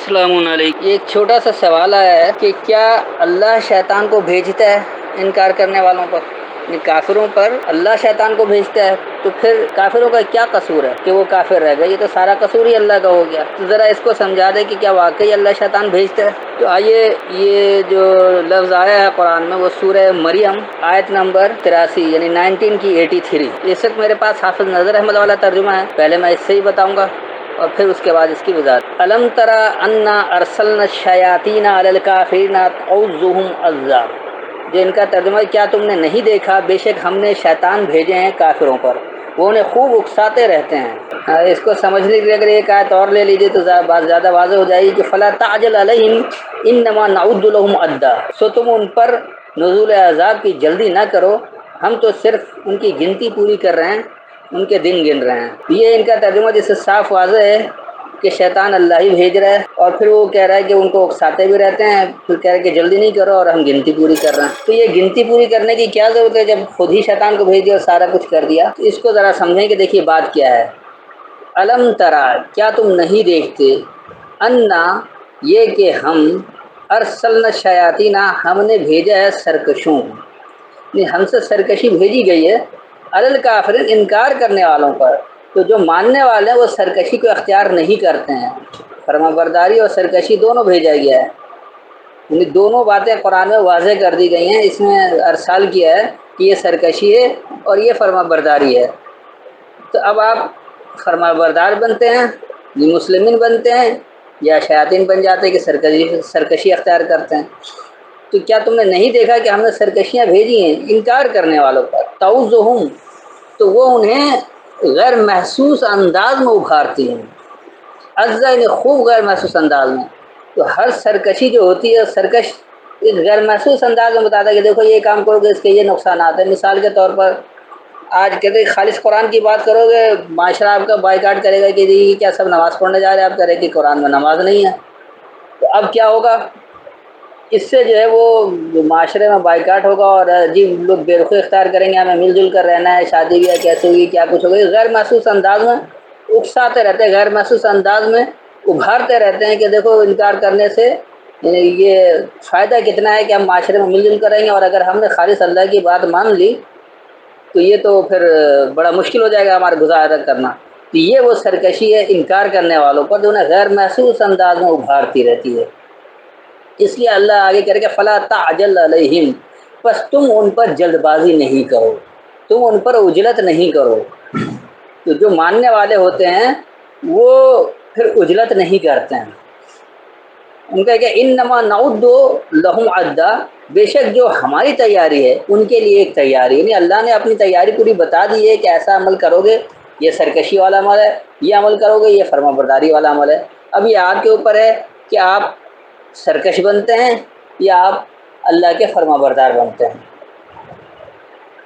السلام علیکم۔ ایک چھوٹا سا سوال آیا ہے کہ کیا اللہ شیطان کو بھیجتا ہے انکار کرنے والوں پر؟ کافروں پر اللہ شیطان کو بھیجتا ہے، تو پھر کافروں کا کیا قصور ہے کہ وہ کافر رہ گئے؟ یہ تو سارا قصور ہی اللہ کا ہو گیا۔ تو ذرا اس کو سمجھا دے کہ کیا واقعی اللہ شیطان بھیجتا ہے؟ تو آئیے، یہ جو لفظ آیا ہے قرآن میں وہ سورہ مریم آیت نمبر 83 یعنی 19 کی 83۔ اس وقت میرے پاس حافظ نظر احمد والا ترجمہ ہے، پہلے میں اس سے ہی بتاؤں گا اور پھر اس کے بعد اس کی وضاحت۔ الم تری انا ارسلنا الشیاطین علی الکافرین تعوذهم عزا۔ جو ان کا ترجمہ ہے، کیا تم نے نہیں دیکھا بے شک ہم نے شیطان بھیجے ہیں کافروں پر، وہ انہیں خوب اکساتے رہتے ہیں۔ اس کو سمجھنے کے لیے اگر ایک آیت اور لے لیجیے تو بات زیادہ واضح ہو جائے گی کہ فلا تعجل علیہم انما نعد لهم عدا۔ سو تم ان پر نزول عذاب کی جلدی نہ کرو، ہم تو صرف ان کی گنتی پوری کر رہے ہیں، ان کے دن گن رہے ہیں۔ یہ ان کا ترجمہ جس سے صاف واضح ہے کہ شیطان اللہ ہی بھیج رہا ہے، اور پھر وہ کہہ رہا ہے کہ ان کو اکساتے بھی رہتے ہیں، پھر کہہ رہے ہیں کہ جلدی نہیں کرو اور ہم گنتی پوری کر رہے ہیں۔ تو یہ گنتی پوری کرنے کی کیا ضرورت ہے جب خود ہی شیطان کو بھیج دیا اور سارا کچھ کر دیا؟ تو اس کو ذرا سمجھیں کہ دیکھیے بات کیا ہے۔ الم ترا، کیا تم نہیں دیکھتے، انا، یہ کہ ہم، ارسلنا الشیاطین، ہم نے بھیجا ہے سرکشوں، ہم سے سرکشی بھیجی گئی ہے، علی الکافرین، انکار کرنے والوں پر۔ تو جو ماننے والے ہیں وہ سرکشی کو اختیار نہیں کرتے ہیں، فرما برداری اور سرکشی دونوں بھیجا گیا ہے، یعنی دونوں باتیں قرآن میں واضح کر دی گئی ہیں۔ اس میں ارسال کیا ہے کہ یہ سرکشی ہے اور یہ فرما برداری ہے۔ تو اب آپ فرما بردار بنتے ہیں، یہ مسلمین بنتے ہیں، یا شیاطین بن جاتے ہیں کہ سرکشی اختیار کرتے ہیں؟ تو کیا تم نے نہیں دیکھا کہ ہم نے سرکشیاں بھیجی ہیں انکار کرنے والوں پر؟ تعوذہم، تو وہ انہیں غیر محسوس انداز میں ابھارتی ہیں، عزا یعنی خوب غیر محسوس انداز میں۔ تو ہر سرکشی جو ہوتی ہے، سرکش ایک غیر محسوس انداز میں بتاتا ہے کہ دیکھو یہ کام کرو گے اس کے یہ نقصانات ہیں۔ مثال کے طور پر آج کہتے ہیں خالص قرآن کی بات کرو گے، معاشرہ آپ کا بائیکاٹ کرے گا کہ جی کیا سب نماز پڑھنے جا رہے ہیں، آپ کہہ رہے ہیں کہ قرآن میں نماز نہیں ہے۔ تو اب کیا ہوگا؟ اس سے جو ہے وہ معاشرے میں بائیکاٹ ہوگا اور جی لوگ بے رخی اختیار کریں گے، ہمیں مل جل کر رہنا ہے، شادی بیاہ کیسے ہوگی، کیا کچھ ہوگا، غیر محسوس انداز میں اکساتے رہتے ہیں، غیر محسوس انداز میں ابھارتے رہتے ہیں کہ دیکھو انکار کرنے سے یہ فائدہ کتنا ہے کہ ہم معاشرے میں مل جل کر رہیں گے، اور اگر ہم نے خالص اللہ کی بات مان لی تو یہ تو پھر بڑا مشکل ہو جائے گا ہمارا گزارا کرنا۔ تو یہ وہ سرکشی ہے انکار کرنے والوں پر جو انہیں غیر محسوس انداز میں ابھارتی رہتی ہے۔ اس لیے اللہ آگے کہہ رہے کہ فلا تعجل علیہم، بس تم ان پر جلد بازی نہیں کرو، تم ان پر عجلت نہیں کرو۔ تو جو ماننے والے ہوتے ہیں وہ پھر عجلت نہیں کرتے ہیں، ان کا کہ انما نعد لہم عدا، بے شک جو ہماری تیاری ہے ان کے لیے ایک تیاری، یعنی اللہ نے اپنی تیاری پوری بتا دی ہے کہ ایسا عمل کرو گے یہ سرکشی والا عمل ہے، یہ عمل کرو گے یہ فرما برداری والا عمل ہے۔ اب یہ آپ کے اوپر ہے کہ آپ سرکش بنتے ہیں یا آپ اللہ کے فرما بردار بنتے ہیں۔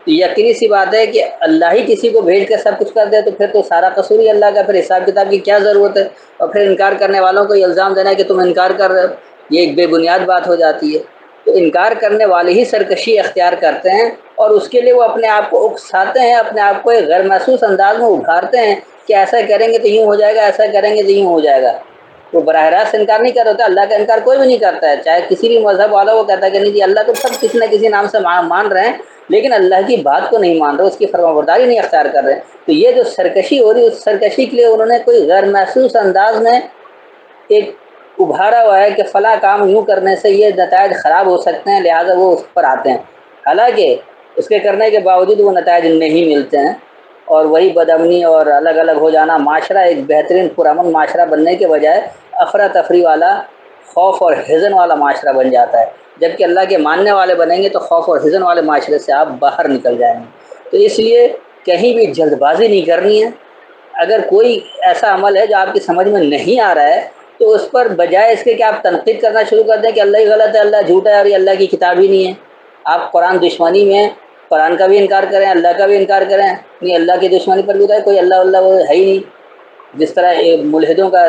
یقینی سی بات ہے کہ اللہ ہی کسی کو بھیج کر سب کچھ کر دے تو پھر تو سارا قصور ہی اللہ کا، پھر حساب کتاب کی کیا ضرورت ہے؟ اور پھر انکار کرنے والوں کو یہ الزام دینا ہے کہ تم انکار کر رہے ہو، یہ ایک بے بنیاد بات ہو جاتی ہے۔ تو انکار کرنے والے ہی سرکشی اختیار کرتے ہیں اور اس کے لیے وہ اپنے آپ کو اکساتے ہیں، اپنے آپ کو ایک غیر محسوس انداز میں ابھارتے ہیں کہ ایسا کریں گے تو یوں ہو جائے گا، ایسا کریں گے تو یوں ہو جائے گا۔ وہ براہ راست انکار نہیں کر رہا، اللہ کا انکار کوئی بھی نہیں کرتا ہے، چاہے کسی بھی مذہب والا وہ کہتا ہے کہ نہیں جی اللہ تو سب کسی نہ کسی نام سے مان رہے ہیں، لیکن اللہ کی بات کو نہیں مان رہے، اس کی فرمانبرداری نہیں اختیار کر رہے۔ تو یہ جو سرکشی ہو رہی ہے، اس سرکشی کے لیے انہوں نے کوئی غیر محسوس انداز میں ایک ابھارا ہوا ہے کہ فلاں کام یوں کرنے سے یہ نتائج خراب ہو سکتے ہیں، لہٰذا وہ اس پر آتے ہیں، حالانکہ اس کے کرنے کے باوجود وہ نتائج نہیں ملتے ہیں، اور وہی بدامنی اور الگ الگ ہو جانا، معاشرہ ایک بہترین پرامن معاشرہ بننے کے بجائے افراتفری والا، خوف اور حزن والا معاشرہ بن جاتا ہے۔ جبکہ اللہ کے ماننے والے بنیں گے تو خوف اور حزن والے معاشرے سے آپ باہر نکل جائیں گے۔ تو اس لیے کہیں بھی جلد بازی نہیں کرنی ہے۔ اگر کوئی ایسا عمل ہے جو آپ کی سمجھ میں نہیں آ رہا ہے تو اس پر بجائے اس کے کہ آپ تنقید کرنا شروع کر دیں کہ اللہ ہی غلط ہے، اللہ جھوٹا ہے اور یہ اللہ کی کتاب ہی نہیں ہے، آپ قرآن دشمنی میں قرآن کا بھی انکار کریں، اللہ کا بھی انکار کریں، نہیں اللہ کی دشمنی پر بھی ہے، کوئی اللہ وہ ہے ہی نہیں، جس طرح یہ ملحدوں کا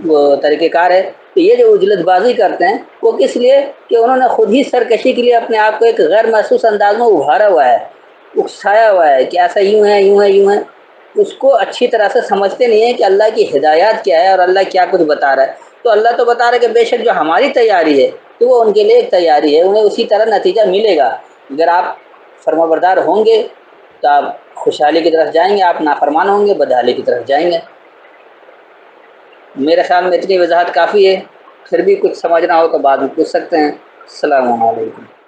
وہ طریقہ کار ہے۔ تو یہ جو اجلت بازی کرتے ہیں وہ کس لیے کہ انہوں نے خود ہی سرکشی کے لیے اپنے آپ کو ایک غیر محسوس انداز میں ابھارا ہوا ہے، اکسایا ہوا ہے کہ ایسا یوں ہے یوں ہے یوں ہے۔ اس کو اچھی طرح سے سمجھتے نہیں ہیں کہ اللہ کی ہدایات کیا ہے اور اللہ کیا کچھ بتا رہا ہے۔ تو اللہ تو بتا رہا ہے کہ بے شک جو ہماری تیاری ہے تو وہ ان کے لیے ایک تیاری ہے، انہیں اسی طرح نتیجہ ملے گا۔ اگر آپ فرما بردار ہوں گے تو آپ خوشحالی کی طرف جائیں گے، آپ نافرمان ہوں گے بدحالی کی طرف جائیں گے۔ میرے خیال میں اتنی وضاحت کافی ہے، پھر بھی کچھ سمجھنا ہو تو بعد میں پوچھ سکتے ہیں۔ السلام علیکم۔